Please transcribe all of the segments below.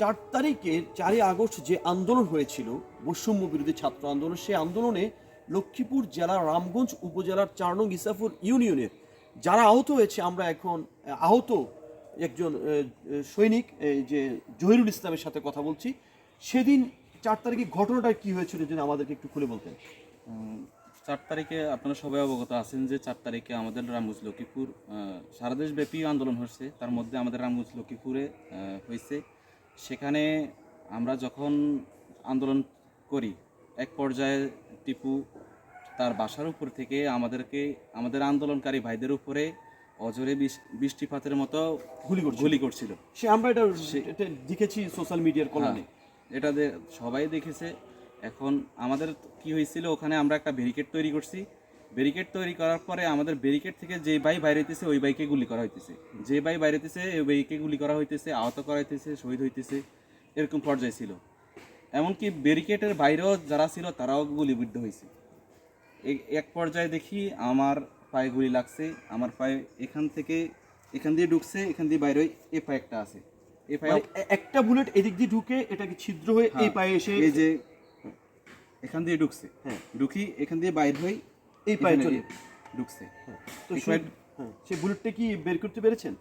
4 তারিখের 4 আগস্ট যে আন্দোলন হয়েছিল বৈষম্য বিরোধী ছাত্র আন্দোলন, সেই আন্দোলনে লক্ষ্মীপুর জেলার রামগঞ্জ উপজেলার 4 নং ইসাপুর ইউনিয়নের যারা আহত হয়েছে, আমরা এখন আহত একজন সৈনিক যে জহিরুল ইসলামের সাথে কথা বলছি। সেদিন 4 তারিখে ঘটনাটা কি হয়েছিল যদি আমাদেরকে একটু খুলে বলতেন। 4 তারিখে আপনারা সবাই অবগত আছেন যে 4 তারিখে আমাদের রামগঞ্জ লক্ষ্মীপুর সারা দেশব্যাপী আন্দোলন হচ্ছে, তার মধ্যে আমাদের রামগঞ্জ লক্ষ্মীপুরে হয়েছে। সেখানে আমরা যখন আন্দোলন করি, এক পর্যায়ে টিপু তার বাসার উপর থেকে আমাদের আন্দোলনকারী ভাইদের উপরে অজরে বৃষ্টিপাতের মতো গুলি করছিল। আমরা এটা দেখেছি সোশ্যাল মিডিয়ার কলামে, এটা সবাই দেখেছে। এখন আমাদের কি হয়েছিল, ওখানে আমরা একটা ব্যারিকেড তৈরি করছি। ব্যারিকেড তৈরি করার পরে আমাদের ব্যারিকেড থেকে যে ভাই বাইরে হইতেছে ওই বাইকে গুলি করা হইতেছে, যে ভাই বাইরে হইতেছে ওই বাইকে গুলি করা হইতেছে, আহত করা হইতেছে, শহীদ হইতেছে, এরকম পর্যায়ে ছিল। এমনকি ব্যারিকেডের বাইরেও যারা ছিল তারাও গুলিবিদ্ধ হয়েছে। এক পর্যায়ে দেখি আমার পায়ে গুলি লাগছে, আমার পায়ে এখান দিয়ে ঢুকছে, এখান দিয়ে বাইরে এ পায়ে একটা আছে, এ পায়ে একটা বুলেট এদিক দিয়ে ঢুকে এটাকে ছিদ্র হয়ে এই পায়ে এসে এই যে এখান দিয়ে ঢুকছে, ঢুকি এখান দিয়ে বাইর হই এই পায়ে চলে ঢুকছে। তো সেই বুলেটটা কি বের করতে পেরেছেন?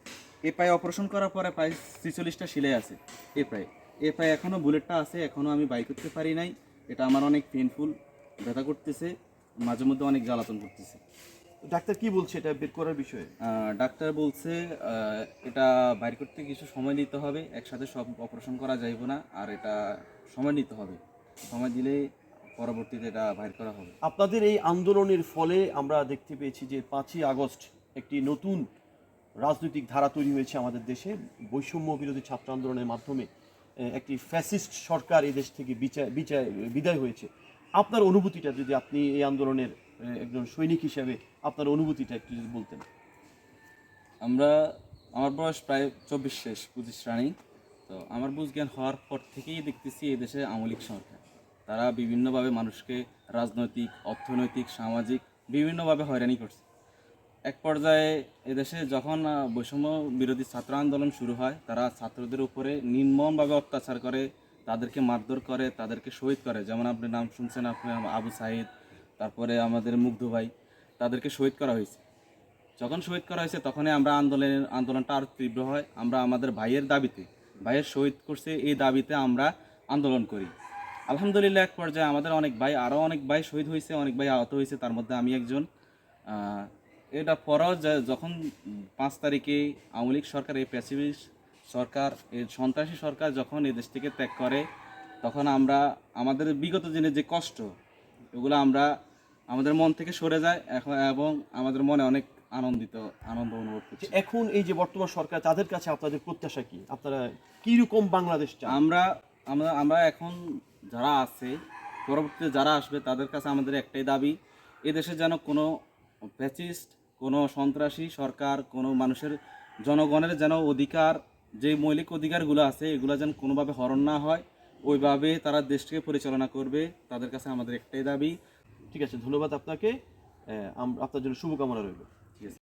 এই পায়ে অপারেশন করার পরে প্রায় 46টা সেলাই আছে। এই পায়ে এখনো বুলেটটা আছে, এখনো আমি বাই করতে পারি নাই। এটা আমার অনেক পেইনফুল, ব্যথা করতেছে, মাঝে মধ্যে অনেক জ্বালাতন করতেছে। ডাক্তার কি বলছে এটা বের করার বিষয়ে? ডাক্তার বলছে এটা বাইর করতে কিছু সময় নিতে হবে, একসাথে সব অপারেশন করা যাইব না, আর এটা সময় নিতে হবে, সময় দিলে পরবর্তীতে এটা বাইর করা হবে। আপনাদের এই আন্দোলনের ফলে আমরা দেখতে পেয়েছি যে 5ই আগস্ট একটি নতুন রাজনৈতিক ধারা তৈরি হয়েছে আমাদের দেশে। বৈষম্য বিরোধী ছাত্র আন্দোলনের মাধ্যমে একটি ফ্যাসিস্ট সরকার এই দেশ থেকে বিদায় হয়েছে। আপনার অনুভূতিটা যদি আপনি এই আন্দোলনের একজন সৈনিক হিসেবে আপনার অনুভূতিটা একটু যদি বলতেন। আমার বয়স প্রায় 24 শেষ, 25 রানিং। তো আমার বুঝ জ্ঞান হওয়ার পর থেকেই দেখতেছি এই দেশে আওয়ামী লীগ সরকার, তারা বিভিন্নভাবে মানুষকে রাজনৈতিক, অর্থনৈতিক, সামাজিক বিভিন্নভাবে হয়রানি করছে। এক পর্যায়ে এদেশে যখন বৈষম্য বিরোধী ছাত্র আন্দোলন শুরু হয়, তারা ছাত্রদের উপরে নির্মমভাবে অত্যাচার করে, তাদেরকে মারধর করে, তাদেরকে শহীদ করে। যেমন আপনি নাম শুনছেন, আপনি আবু সাইদ, তারপরে আমাদের মুগ্ধ ভাই, তাদেরকে শহীদ করা হয়েছে। যখন শহীদ করা হয়েছে তখনই আমরা আন্দোলনটা আরও তীব্র হয়। আমরা আমাদের ভাইয়ের দাবিতে, ভাইয়ের শহীদ করছে এই দাবিতে আমরা আন্দোলন করি। আলহামদুলিল্লাহ এক পর্যায়ে আমাদের আরও অনেক ভাই শহীদ হয়েছে, অনেক ভাই আহত হয়েছে, তার মধ্যে আমি একজন। এটা পরও যখন 5 তারিখে আওয়ামী লীগ সরকার, এই প্যাসিভিস্ট সরকার, এই সন্ত্রাসী সরকার যখন এই দেশ থেকে ত্যাগ করে, তখন আমরা আমাদের বিগত দিনের যে কষ্ট, এগুলো আমাদের মন থেকে সরে যায় এবং আমাদের মনে অনেক আনন্দ অনুভব করছি। এখন এই যে বর্তমান সরকার, তাদের কাছে আপনাদের প্রত্যাশা কি? আপনারা কিরকম বাংলাদেশ চান? আমরা এখন যারা আছে, পরবর্তীতে যারা আসবে, তাদের কাছে আমাদের একটাই দাবি, এদেশে যেন কোনো ফ্যাসিস্ট, কোনো সন্ত্রাসী সরকার, কোনো মানুষের, জনগণের যেন অধিকার, যে মৌলিক অধিকারগুলো আছে, এগুলো যেন কোনোভাবে হরণ না হয়, ওইভাবে তারা দেশকে পরিচালনা করবে, তাদের কাছে আমাদের একটাই দাবি। ঠিক আছে, ধন্যবাদ আপনাকে। আপনার জন্য শুভকামনা রইল।